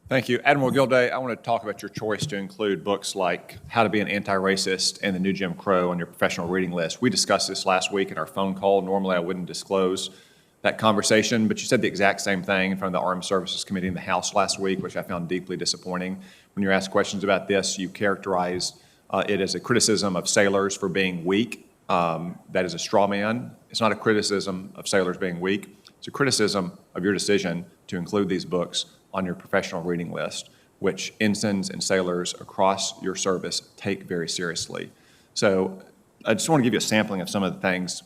Thank you. Admiral Gilday, I want to talk about your choice to include books like How to Be an Anti-Racist and The New Jim Crow on your professional reading list. We discussed this last week in our phone call. Normally, I wouldn't disclose that conversation, but you said the exact same thing in front of the Armed Services Committee in the House last week, which I found deeply disappointing. When you're asked questions about this, you characterized it as a criticism of sailors for being weak. That is a straw man. It's not a criticism of sailors being weak. It's a criticism of your decision to include these books on your professional reading list, which ensigns and sailors across your service take very seriously. So I just want to give you a sampling of some of the things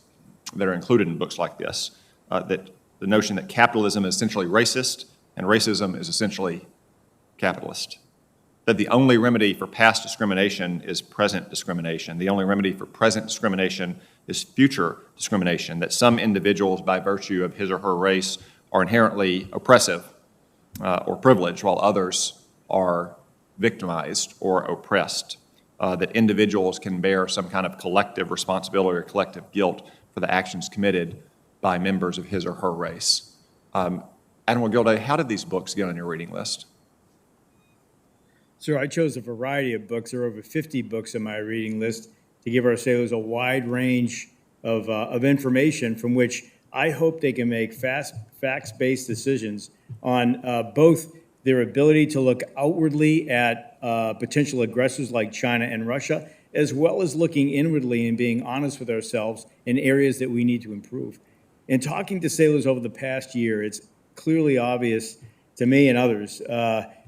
that are included in books like this. That the notion that capitalism is essentially racist and racism is essentially capitalist. That the only remedy for past discrimination is present discrimination. The only remedy for present discrimination is future discrimination. That some individuals, by virtue of his or her race, are inherently oppressive or privileged, while others are victimized or oppressed. That individuals can bear some kind of collective responsibility or collective guilt for the actions committed by members of his or her race. Admiral Gilday, how did these books get on your reading list? Sir, I chose a variety of books. There are over 50 books on my reading list to give our sailors a wide range of information from which I hope they can make facts-based decisions on both their ability to look outwardly at potential aggressors like China and Russia, as well as looking inwardly and being honest with ourselves in areas that we need to improve. In talking to sailors over the past year, it's clearly obvious to me and others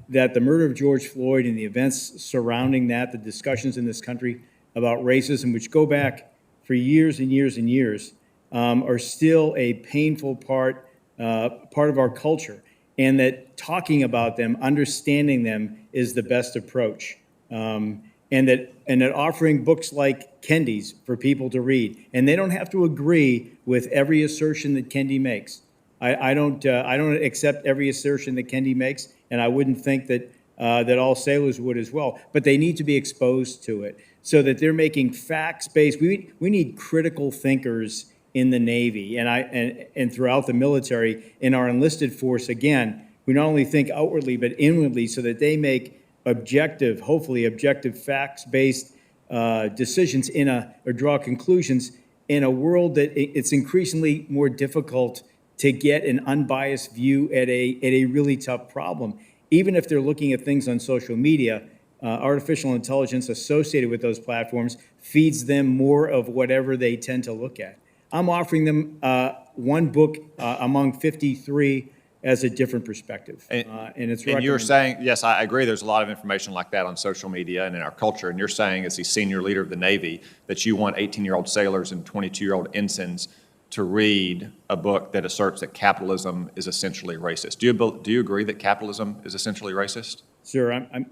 that the murder of George Floyd and the events surrounding that, the discussions in this country about racism, which go back for years and years and years, are still a painful part of our culture, and that talking about them, understanding them, is the best approach. And that offering books like Kendi's for people to read, and they don't have to agree with every assertion that Kendi makes. I don't accept every assertion that Kendi makes, and I wouldn't think that all sailors would as well. But they need to be exposed to it so that they're making facts-based. We need critical thinkers in the Navy and throughout the military, in our enlisted force, again, who not only think outwardly but inwardly, so that they make hopefully objective, facts-based decisions or draw conclusions in a world that it's increasingly more difficult to get an unbiased view at a really tough problem. Even if they're looking at things on social media, artificial intelligence associated with those platforms feeds them more of whatever they tend to look at. I'm offering them one book among 53 as a different perspective. And it's and you're saying, yes, I agree, there's a lot of information like that on social media and in our culture, and you're saying, as the senior leader of the Navy, that you want 18-year-old sailors and 22-year-old ensigns to read a book that asserts that capitalism is essentially racist. Do you agree that capitalism is essentially racist? Sir, I'm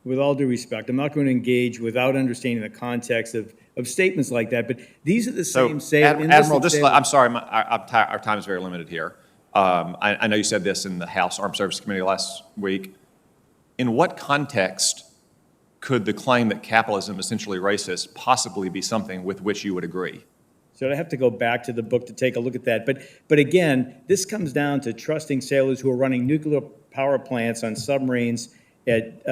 with all due respect, I'm not going to engage without understanding the context of statements like that, but these are the same sailors. Admiral, I'm sorry, our time is very limited here. I know you said this in the House Armed Services Committee last week. In what context could the claim that capitalism is essentially racist possibly be something with which you would agree? So I have to go back to the book to take a look at that. But again, this comes down to trusting sailors who are running nuclear power plants on submarines at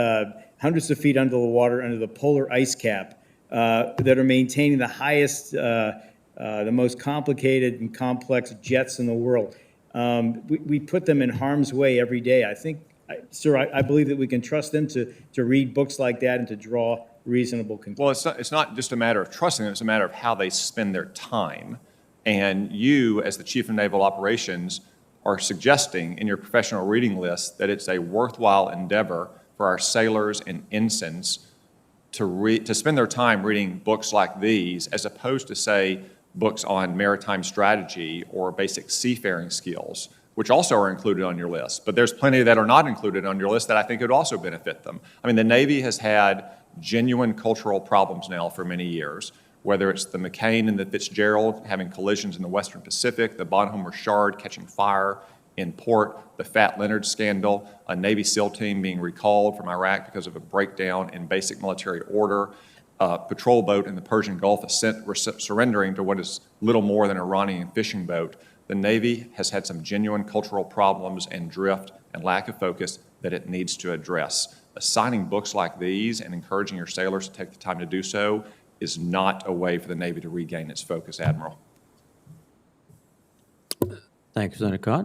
hundreds of feet under the water, under the polar ice cap, that are maintaining the highest, the most complicated and complex jets in the world. We put them in harm's way every day. I think, sir, I believe that we can trust them to read books like that and to draw reasonable conclusions. Well, it's not just a matter of trusting them, it's a matter of how they spend their time. And you, as the Chief of Naval Operations, are suggesting in your professional reading list that it's a worthwhile endeavor for our sailors and ensigns to spend their time reading books like these, as opposed to, say, books on maritime strategy or basic seafaring skills, which also are included on your list. But there's plenty that are not included on your list that I think would also benefit them. I mean, the Navy has had genuine cultural problems now for many years, whether it's the McCain and the Fitzgerald having collisions in the Western Pacific, the Bonhoeffer Shard catching fire in port, the Fat Leonard scandal, a Navy SEAL team being recalled from Iraq because of a breakdown in basic military order, a patrol boat in the Persian Gulf surrendering to what is little more than an Iranian fishing boat, The Navy has had some genuine cultural problems and drift and lack of focus that it needs to address. Assigning books like these and encouraging your sailors to take the time to do so is not a way for the Navy to regain its focus, Admiral. Thank you, Senator Cott.